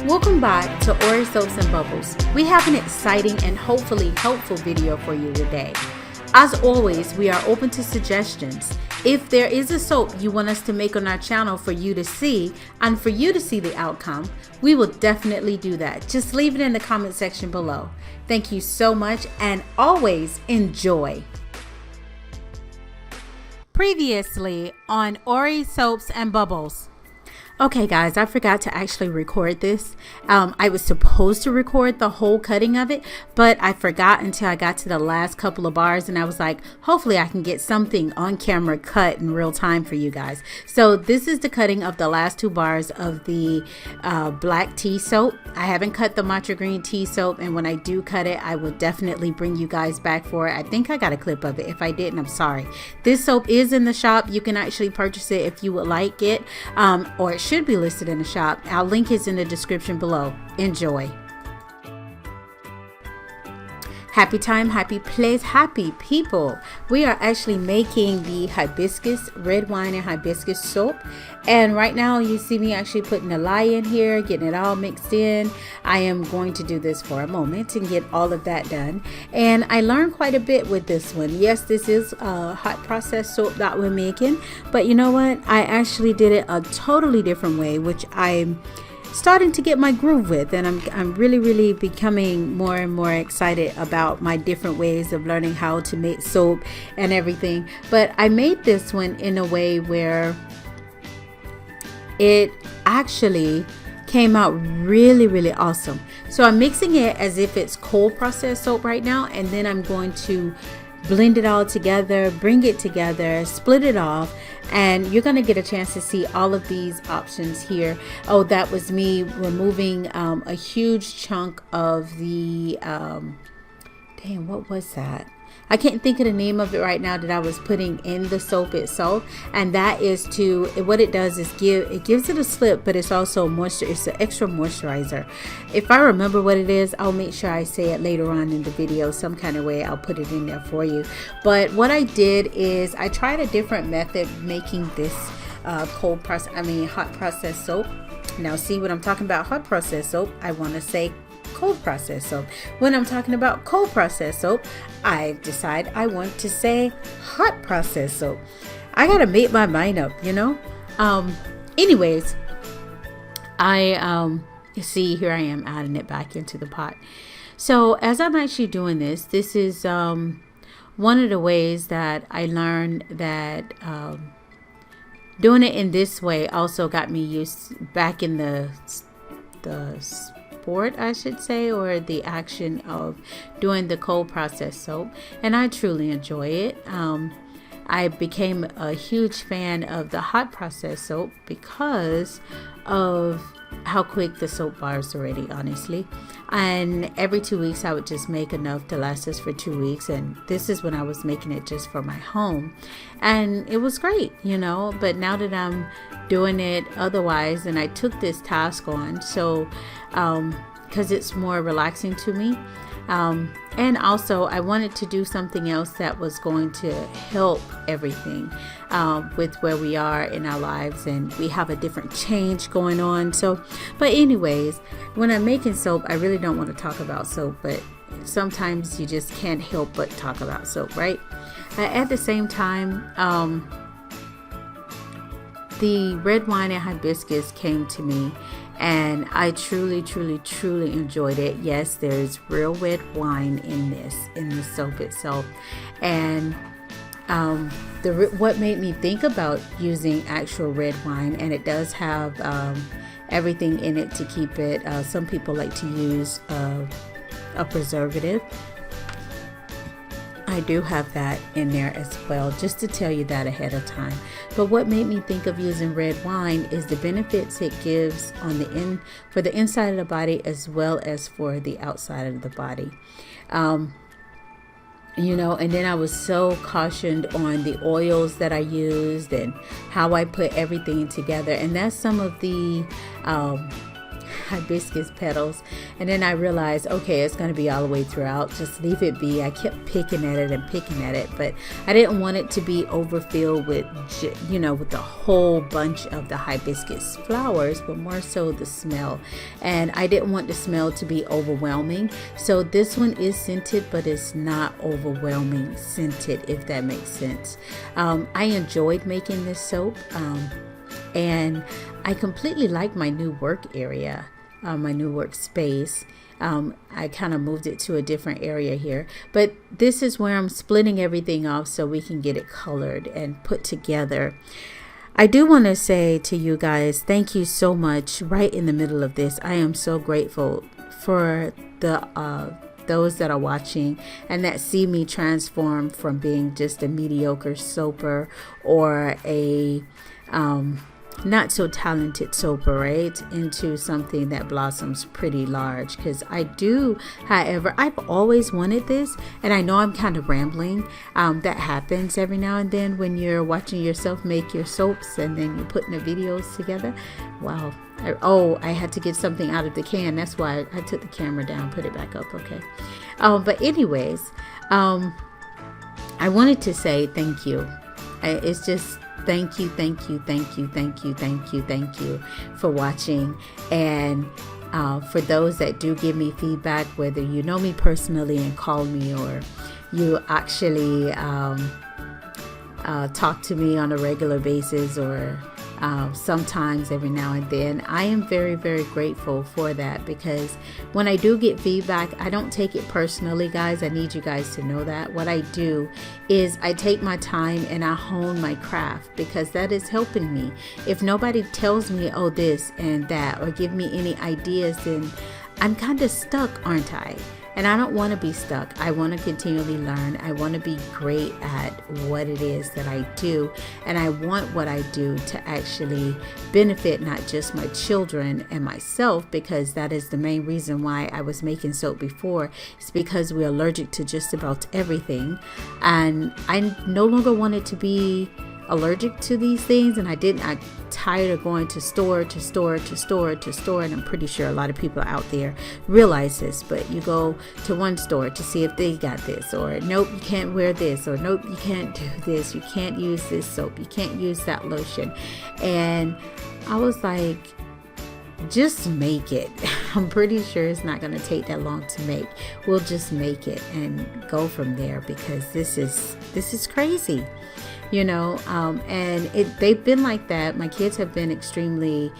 Welcome back to Ori Soaps and Bubbles. We have an exciting and hopefully helpful video for you today. As always, we are open to suggestions. If there is a soap you want us to make on our channel for you to see and for you to see the outcome, we will definitely do that. Just leave it in the comment section below. Thank you so much and always enjoy. Previously on Ori Soaps and Bubbles. Okay guys, I forgot to actually record this. I was supposed to record the whole cutting of it, but I forgot until I got to the last couple of bars, and I was like, hopefully I can get something on camera cut in real time for you guys. So this is the cutting of the last 2 bars of the black tea soap. I haven't cut the matcha green tea soap, and when I do cut it, I will definitely bring you guys back for it. I think I got a clip of it. If I didn't, I'm sorry. This soap is in the shop. You can actually purchase it if you would like it, or it should be listed in the shop. Our link is in the description below. Enjoy. Happy time, happy place, happy people. We are actually making the hibiscus, red wine and hibiscus soap. And right now you see me actually putting the lye in here, getting it all mixed in. I am going to do this for a moment and get all of that done. And I learned quite a bit with this one. Yes, this is a Hotprocess soap that we're making, but you know what? I actually did it a totally different way, which I'm starting to get my groove with, and I'm really becoming more and more excited about my different ways of learning how to make soap and everything. But I made this one in a way where it actually came out really awesome. So I'm mixing it as if it's cold processed soap right now, and then I'm going to blend it all together, bring it together, split it off, and you're going to get a chance to see all of these options here. Oh, that was me removing a huge chunk of the dang, what was that? I can't think of the name of it right now that I was putting in the soap itself, and that is to, what it does is gives it a slip, but it's also moisture. It's an extra moisturizer. If I remember what it is, I'll make sure I say it later on in the video, some kind of way. I'll put it in there for you. But what I did is I tried a different method making this hot process soap. Now see what I'm talking about, hot process soap, I want to say cold process soap. When I'm talking about cold process soap, I decide I want to say hot process soap. I gotta make my mind up, you know. Anyways, I see here I am adding it back into the pot. So as I'm actually doing this is one of the ways that I learned that doing it in this way also got me used back in the sport, I should say, or the action of doing the cold process soap, and I truly enjoy it. I became a huge fan of the hot process soap because of how quick the soap bars already, honestly. And every 2 weeks I would just make enough to last us for 2 weeks, and this is when I was making it just for my home, and it was great, you know. But now that I'm doing it otherwise, and I took this task on, so because it's more relaxing to me, and also I wanted to do something else that was going to help everything with where we are in our lives, and we have a different change going on. So, but anyways, when I'm making soap, I really don't want to talk about soap, but sometimes you just can't help but talk about soap, right? At the same time, the red wine and hibiscus came to me, and I truly enjoyed it. Yes, there's real red wine in the soap itself, and what made me think about using actual red wine, and it does have everything in it to keep it. Some people like to use a preservative. I do have that in there as well, just to tell you that ahead of time. But what made me think of using red wine is the benefits it gives on for the inside of the body as well as for the outside of the body. You know, and then I was so cautioned on the oils that I used and how I put everything together, and that's some of the hibiscus petals, and then I realized, okay, it's going to be all the way throughout, just leave it be. I kept picking at it, but I didn't want it to be overfilled with, you know, with a whole bunch of the hibiscus flowers, but more so the smell. And I didn't want the smell to be overwhelming, so this one is scented, but it's not overwhelming scented, if that makes sense. I enjoyed making this soap, and I completely like my new work area, my new workspace. I kind of moved it to a different area here, but this is where I'm splitting everything off so we can get it colored and put together. I do want to say to you guys, thank you so much. Right in the middle of this, I am so grateful for those that are watching and that see me transform from being just a mediocre soaper or a not so talented soaper, right, into something that blossoms pretty large. Because I do, however, I've always wanted this, and I know I'm kind of rambling. That happens every now and then when you're watching yourself make your soaps and then you're putting the videos together. Wow. I had to get something out of the can. That's why I took the camera down, put it back up. Okay. But anyways, I wanted to say thank you. It's just thank you for watching. And for those that do give me feedback, whether you know me personally and call me, or you actually talk to me on a regular basis, or sometimes every now and then, I am very, very grateful for that, because when I do get feedback, I don't take it personally, guys. I need you guys to know that. What I do is I take my time and I hone my craft, because that is helping me. If nobody tells me, oh, this and that, or give me any ideas, then I'm kind of stuck, aren't I? And I don't want to be stuck. I want to continually learn. I want to be great at what it is that I do. And I want what I do to actually benefit not just my children and myself, because that is the main reason why I was making soap before. It's because we're allergic to just about everything. And I no longer wanted to be allergic to these things, and I'm tired of going to store, and I'm pretty sure a lot of people out there realize this, but you go to one store to see if they got this, or nope, you can't wear this, or nope, you can't do this, you can't use this soap, you can't use that lotion. And I was like, just make it. I'm pretty sure it's not going to take that long to make. We'll just make it and go from there, because this is crazy. You know, and they've been like that. My kids have been extremely,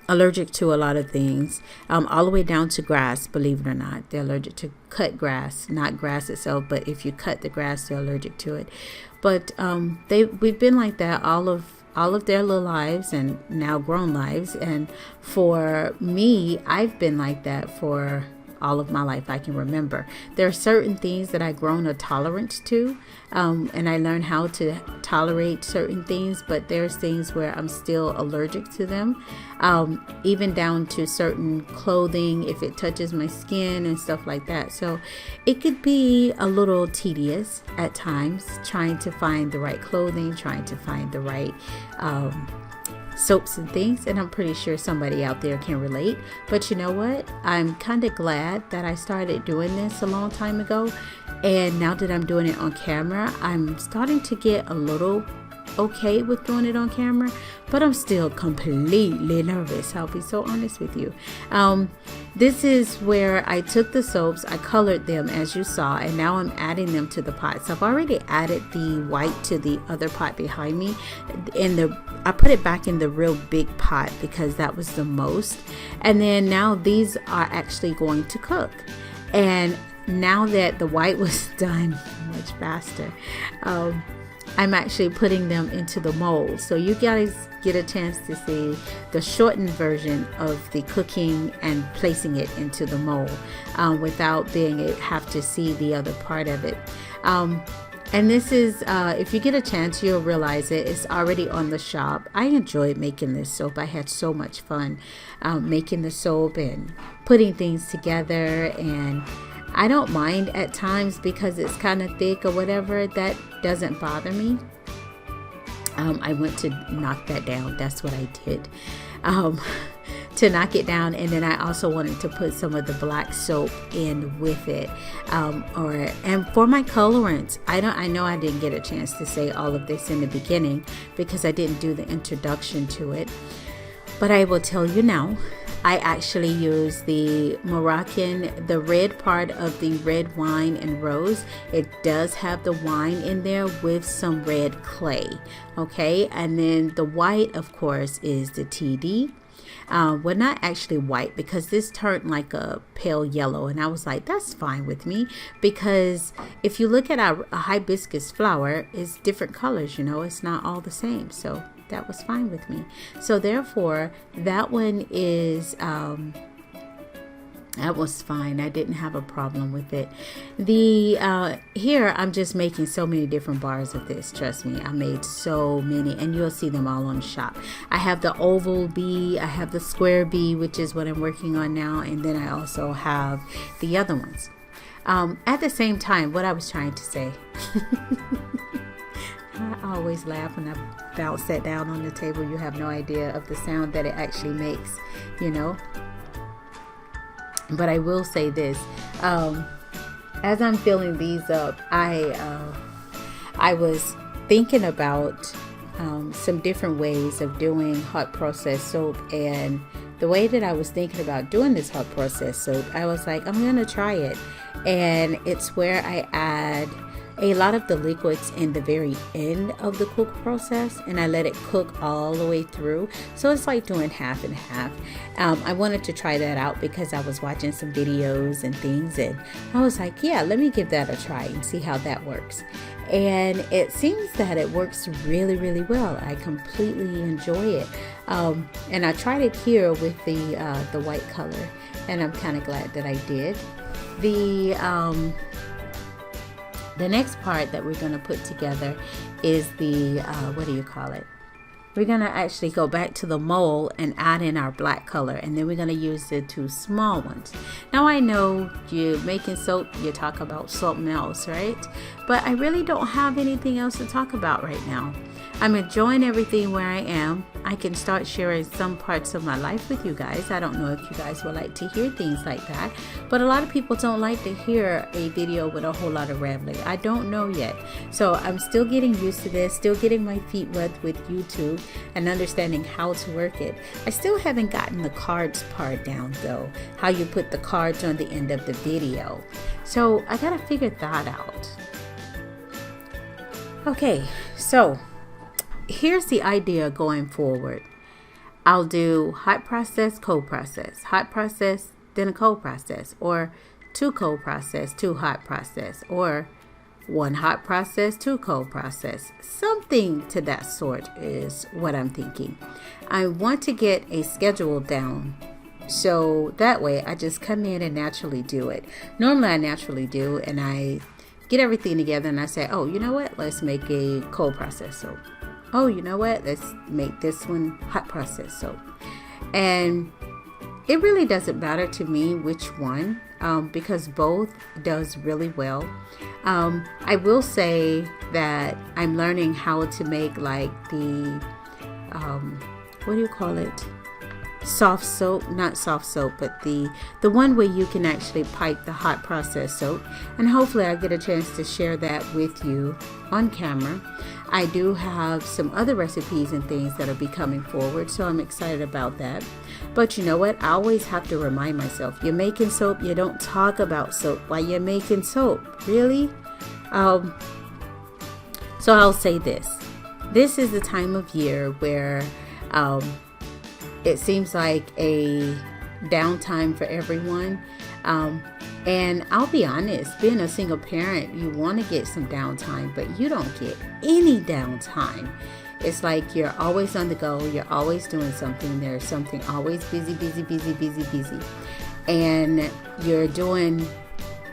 allergic to a lot of things, all the way down to grass, believe it or not. They're allergic to cut grass, not grass itself, but if you cut the grass, they're allergic to it. But we've been like that all of their little lives, and now grown lives. And for me, I've been like that for all of my life I can remember. There are certain things that I've grown a tolerance to, and I learned how to tolerate certain things, but there's things where I'm still allergic to them, even down to certain clothing, if it touches my skin and stuff like that. So it could be a little tedious at times, trying to find the right clothing, trying to find the right soaps and things, and I'm pretty sure somebody out there can relate. But you know what? I'm kind of glad that I started doing this a long time ago, and now that I'm doing it on camera, I'm starting to get a little okay with doing it on camera, but I'm still completely nervous. I'll be so honest with you. This is where I took the soaps, I colored them as you saw, and now I'm adding them to the pots. I've already added the white to the other pot behind me, and I put it back in the real big pot because that was the most. And then now these are actually going to cook. And now that the white was done much faster, I'm actually putting them into the mold. So you guys get a chance to see the shortened version of the cooking and placing it into the mold without have to see the other part of it. And this is, if you get a chance, you'll realize it. It's already on the shop. I enjoyed making this soap. I had so much fun making the soap and putting things together, and I don't mind at times because it's kind of thick or whatever. That doesn't bother me. I went to knock that down. That's what I did. To knock it down, and then I also wanted to put some of the black soap in with it, and for my colorants, I know I didn't get a chance to say all of this in the beginning because I didn't do the introduction to it, but I will tell you now. I actually use the Moroccan, the red part of the red wine and rose. It does have the wine in there with some red clay. Okay, and then the white, of course, is the TD. Well, not actually white, because this turned like a pale yellow, and I was like, that's fine with me, because if you look at a hibiscus flower, it's different colors, it's not all the same. So that was fine with me. So therefore, that one is that was fine. I didn't have a problem with it. The here I'm just making so many different bars of this. Trust me, I made so many, and you'll see them all on shop. I have the oval bee, I have the square bee, which is what I'm working on now, and then I also have the other ones. At the same time, what I was trying to say, I always laugh when I bounce that down on the table. You have no idea of the sound that it actually makes, But I will say this, as I'm filling these up, I was thinking about some different ways of doing hot process soap, and the way that I was thinking about doing this hot process soap, I was like, I'm gonna try it, and it's where I add a lot of the liquids in the very end of the cook process, and I let it cook all the way through. So it's like doing half and half. I wanted to try that out because I was watching some videos and things, and I was like, yeah, let me give that a try and see how that works. And it seems that it works really, really well. I completely enjoy it. And I tried it here with the white color, and I'm kind of glad that I did. The next part that we're going to put together is the, what do you call it? We're going to actually go back to the mold and add in our black color, and then we're going to use the two small ones. Now I know you're making soap, you talk about something else, right? But I really don't have anything else to talk about right now. I'm enjoying everything where I am. I can start sharing some parts of my life with you guys. I don't know if you guys would like to hear things like that, but a lot of people don't like to hear a video with a whole lot of rambling. I don't know yet. So I'm still getting used to this, still getting my feet wet with YouTube and understanding how to work it. I still haven't gotten the cards part down though, how you put the cards on the end of the video. So I gotta figure that out. Okay, so here's the idea going forward. I'll do hot process, cold process, hot process, then a cold process, or two cold process, two hot process, or one hot process, two cold process. Something to that sort is what I'm thinking. I want to get a schedule down, so that way I just come in and naturally do it. Normally I naturally do, and I get everything together and I say, oh, you know what? Let's make a cold process soap. Oh, you know what? Let's make this one hot process soap. And it really doesn't matter to me which one, because both does really well. I will say that I'm learning how to make like the, what do you call it? Soft soap, not soft soap, but the one where you can actually pipe the hot process soap, and hopefully I get a chance to share that with you on camera. I do have some other recipes and things that will be coming forward, so I'm excited about that. But you know what? I always have to remind myself, you're making soap, you don't talk about soap while you're making soap. Really? So I'll say this. This is the time of year where it seems like a downtime for everyone. And I'll be honest, being a single parent, you want to get some downtime, but you don't get any downtime. It's like you're always on the go. You're always doing something. There's something always busy. And you're doing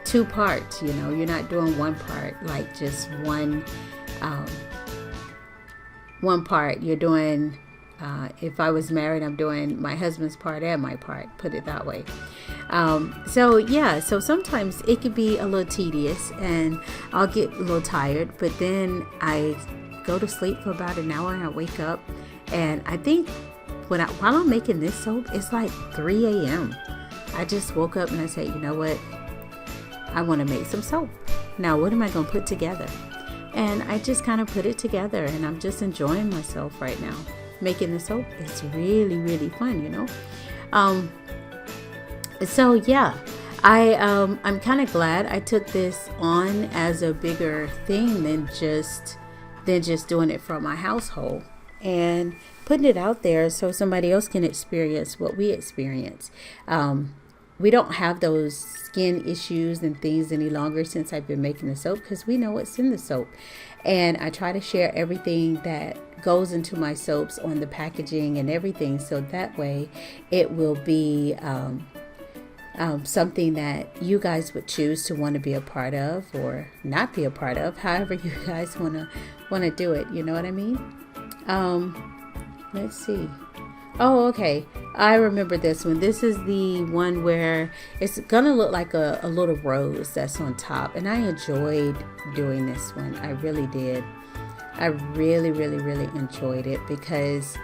two parts, you're not doing one part, like just one part. You're doing, if I was married, I'm doing my husband's part and my part, put it that way. So sometimes it could be a little tedious and I'll get a little tired, but then I go to sleep for about an hour and I wake up, and I think while I'm making this soap, it's like 3 a.m. I just woke up and I said, you know what? I want to make some soap. Now, what am I going to put together? And I just kind of put it together, and I'm just enjoying myself right now. Making the soap, it's really, really fun, you know? So yeah, I'm kind of glad I took this on as a bigger thing than just doing it for my household and putting it out there so somebody else can experience what we experience. We don't have those skin issues and things any longer since I've been making the soap, because we know what's in the soap. And I try to share everything that goes into my soaps on the packaging and everything, so that way it will be something that you guys would choose to want to be a part of or not be a part of, however you guys want to do it. You know what I mean? Let's see. Oh, okay. I remember this one. This is the one where it's gonna look like a little rose that's on top, and I enjoyed doing this one. I really did. I really, really, really enjoyed it, because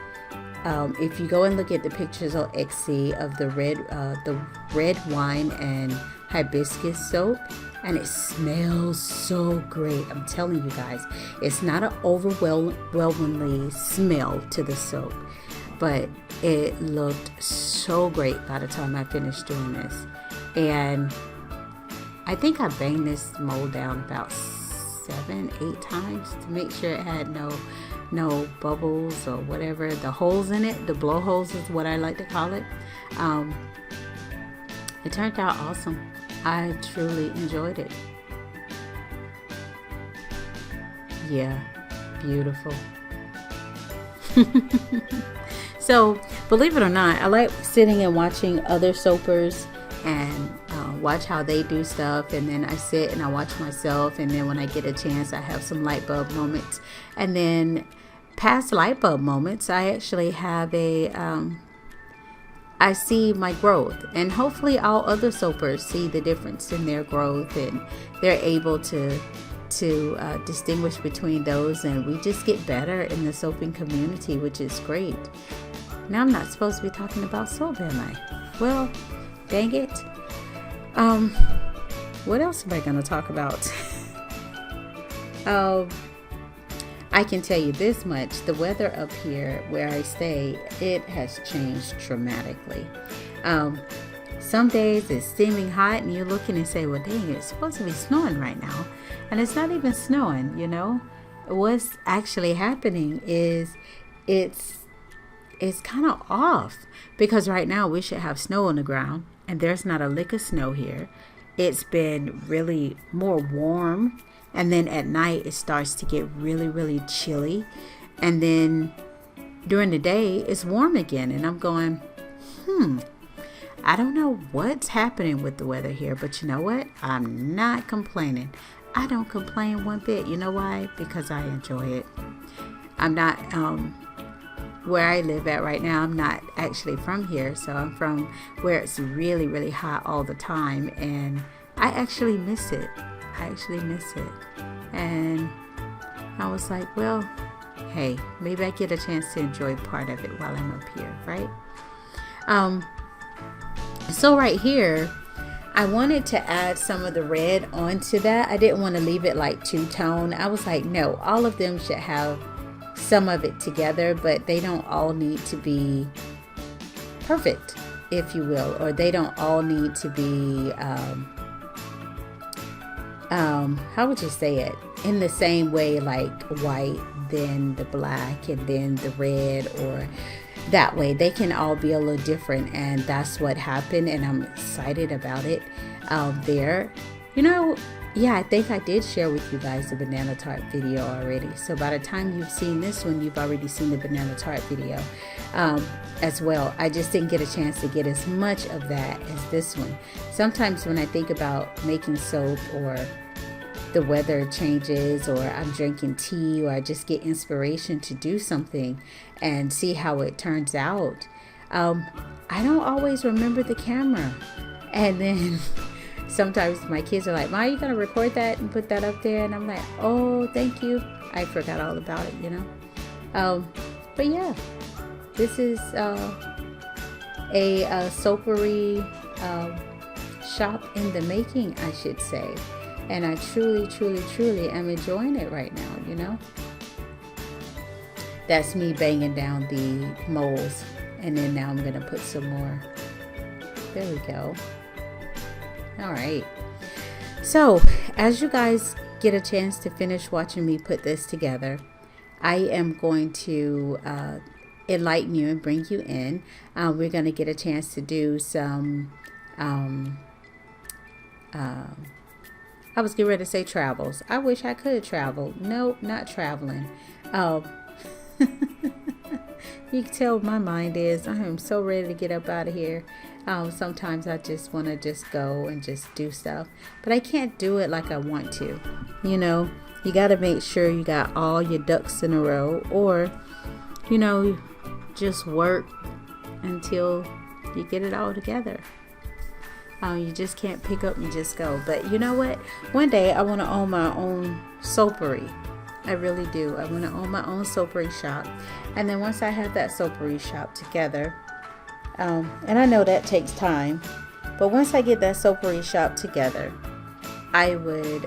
if you go and look at the pictures on Etsy of the RedWine and Hibiscus soap, and it smells so great. I'm telling you guys, it's not an overwhelmingly smell to the soap, but it looked so great by the time I finished doing this. And I think I banged this mold down about 7-8 times to make sure it had no bubbles or whatever, the holes in it. The blowholes is what I like to call it. It turned out awesome. I truly enjoyed it. Yeah, beautiful. So, believe it or not, I like sitting and watching other soapers and watch how they do stuff, and then I sit and I watch myself, and then when I get a chance, I have some light bulb moments. And then past light bulb moments, I actually have I see my growth, and hopefully all other soapers see the difference in their growth, and they're able to distinguish between those, and we just get better in the soaping community, which is great. Now, I'm not supposed to be talking about soap, am I? Well, dang it. What else am I going to talk about? I can tell you this much. The weather up here where I stay, it has changed dramatically. Some days it's steaming hot and you're looking and say, well, dang, it's supposed to be snowing right now. And it's not even snowing, you know. What's actually happening is it's kind of off, because right now we should have snow on the ground, and there's not a lick of snow here. It's been really more warm, and then at night it starts to get really, really chilly, and then during the day it's warm again, and I'm going, I don't know what's happening with the weather here, but you know what? I'm not complaining. I don't complain one bit. You know why? Because I enjoy it. I'm not where I live at right now. I'm not actually from here, so I'm from where it's really, really hot all the time, and I actually miss it. And I was like, well, hey, maybe I get a chance to enjoy part of it while I'm up here, right? So right here, I wanted to add some of the red onto that. I didn't want to leave it like two-tone. I was like, no, all of them should have some of it together, but they don't all need to be perfect, if you will, or they don't all need to be how would you say it, in the same way, like white, then the black, and then the red, or that way. They can all be a little different, and that's what happened, and I'm excited about it there. You know, yeah, I think I did share with you guys the banana tart video already. So by the time you've seen this one, you've already seen the banana tart video as well. I just didn't get a chance to get as much of that as this one. Sometimes when I think about making soap, or the weather changes, or I'm drinking tea, or I just get inspiration to do something and see how it turns out, I don't always remember the camera. And then sometimes my kids are like, "Ma, are you gonna record that and put that up there?" And I'm like, "Oh, thank you." I forgot all about it, you know. But yeah, this is a soapery shop in the making, I should say. And I truly am enjoying it right now, you know. That's me banging down the molds. And then now I'm going to put some more. There we go. All right. So as you guys get a chance to finish watching me put this together, I am going to enlighten you and bring you in. We're going to get a chance to do some, I was getting ready to say travels. I wish I could travel. Nope, not traveling. You can tell my mind is. I am so ready to get up out of here. Sometimes I just want to just go and just do stuff. But I can't do it like I want to. You know, you got to make sure you got all your ducks in a row. Or, you know, just work until you get it all together. You just can't pick up and just go. But you know what? One day I want to own my own soapery. I really do. I want to own my own soapery shop. And then once I have that soapery shop together, and I know that takes time, but once I get that soapery shop together, I would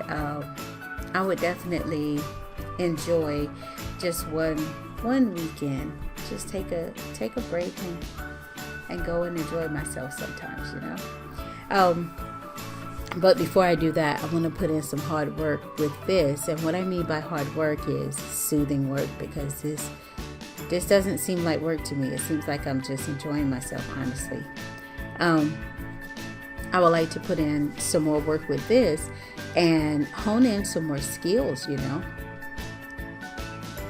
definitely enjoy just one weekend. Just take a break and go and enjoy myself sometimes, you know. But before I do that, I want to put in some hard work with this. And what I mean by hard work is soothing work, because this doesn't seem like work to me. It seems like I'm just enjoying myself, honestly. I would like to put in some more work with this and hone in some more skills, you know.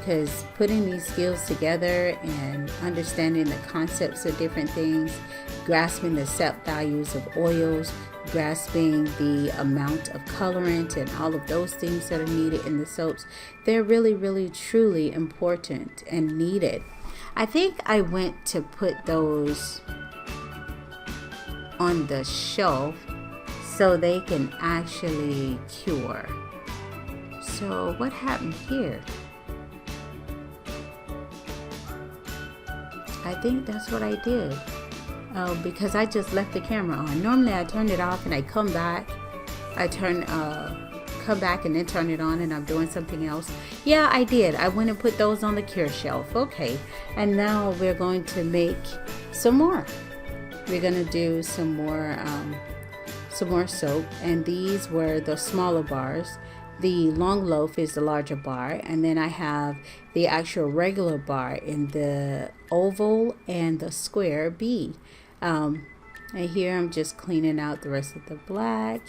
Because putting these skills together and understanding the concepts of different things, grasping the set values of oils, grasping the amount of colorant and all of those things that are needed in the soaps, they're really truly important and needed. I think I went to put those on the shelf so they can actually cure. So what happened here? I think that's what I did. Because I just left the camera on. Normally I turn it off and I come back. I come back and then turn it on and I'm doing something else. Yeah, I did. I went and put those on the cure shelf. Okay. And now we're going to make some more. We're going to do some more soap. And these were the smaller bars. The long loaf is the larger bar, and then I have the actual regular bar in the oval and the square B. And here I'm just cleaning out the rest of the black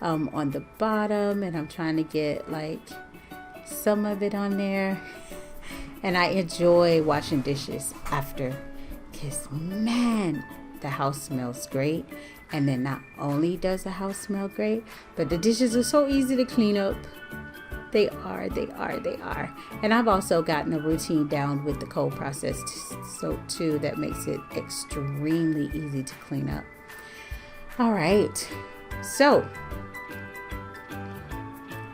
on the bottom, and I'm trying to get like some of it on there. And I enjoy washing dishes after, because man, the house smells great. And then not only does the house smell great, but the dishes are so easy to clean up. They are. And I've also gotten a routine down with the cold processed soap too that makes it extremely easy to clean up. All right. So,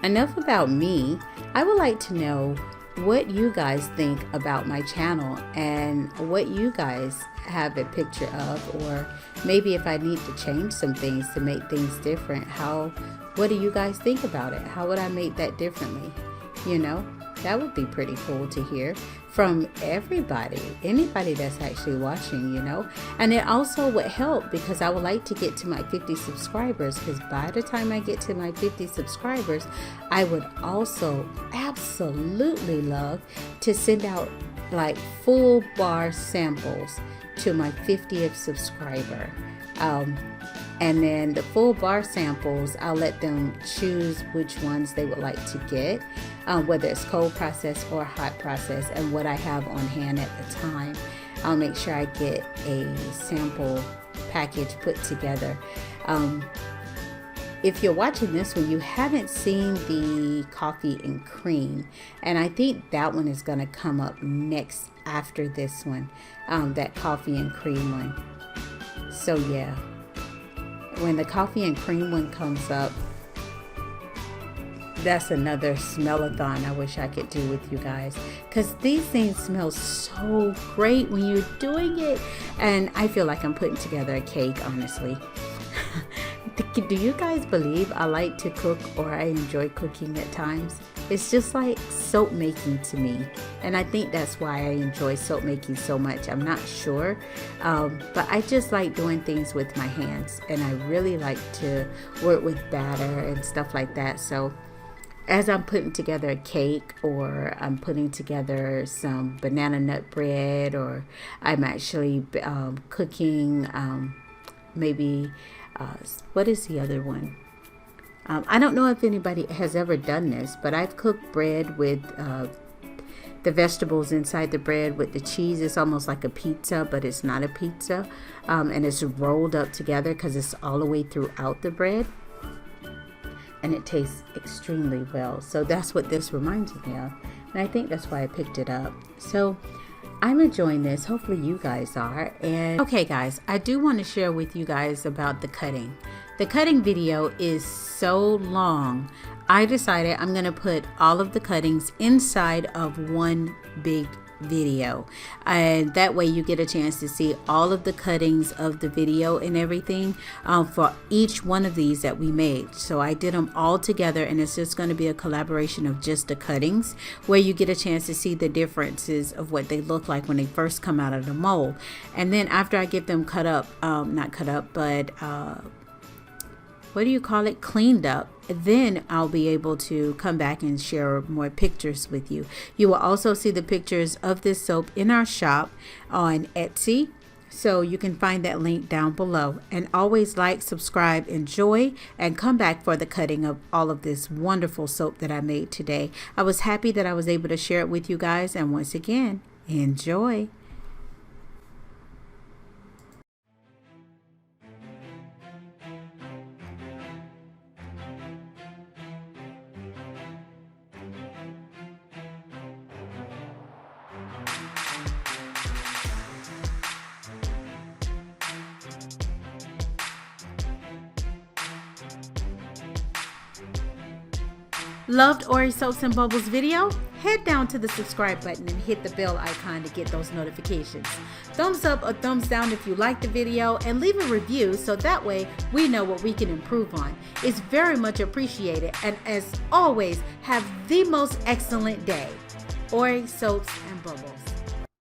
enough about me. I would like to know what you guys think about my channel and what you guys have a picture of, or maybe if I need to change some things to make things different. What do you guys think about it? How would I make that differently? You know, that would be pretty cool to hear from anybody that's actually watching, you know. And it also would help because I would like to get to my 50 subscribers, because by the time I get to my 50 subscribers, I would also absolutely love to send out like full bar samples to my 50th subscriber. And then the full bar samples, I'll let them choose which ones they would like to get, whether it's cold process or hot process, and what I have on hand at the time. I'll make sure I get a sample package put together. If you're watching this one, you haven't seen the coffee and cream, and I think that one is going to come up next after this one, that coffee and cream one. So yeah. when the coffee and cream one comes up, that's another smell-a-thon I wish I could do with you guys, because these things smell so great when you're doing it. And I feel like I'm putting together a cake, honestly. Do you guys believe I like to cook, or I enjoy cooking at times? It's just like soap making to me, and I think that's why I enjoy soap making so much. I'm not sure, but I just like doing things with my hands, and I really like to work with batter and stuff like that. So as I'm putting together a cake, or I'm putting together some banana nut bread, or I'm actually cooking maybe what is the other one? I don't know if anybody has ever done this, but I've cooked bread with the vegetables inside the bread with the cheese. It's almost like a pizza, but it's not a pizza, and it's rolled up together because it's all the way throughout the bread. And it tastes extremely well. So that's what this reminds me of. And I think that's why I picked it up. So I'm enjoying this. Hopefully you guys are. And okay guys, I do want to share with you guys about the cutting. The cutting video is so long. I decided I'm going to put all of the cuttings inside of one big video, and that way you get a chance to see all of the cuttings of the video and everything for each one of these that we made. So I did them all together, and it's just going to be a collaboration of just the cuttings, where you get a chance to see the differences of what they look like when they first come out of the mold. And then after I get them cut up, not cut up, but what do you call it, cleaned up, then I'll be able to come back and share more pictures with you. You will also see the pictures of this soap in our shop on Etsy, so you can find that link down below. And always like, subscribe, enjoy, and come back for the cutting of all of this wonderful soap that I made today. I was happy that I was able to share it with you guys, and once again, enjoy. Loved Ori Soaps and Bubbles video? Head down to the subscribe button and hit the bell icon to get those notifications. Thumbs up or thumbs down if you like the video, and leave a review so that way we know what we can improve on. It's very much appreciated, and as always, have the most excellent day. Ori Soaps and Bubbles.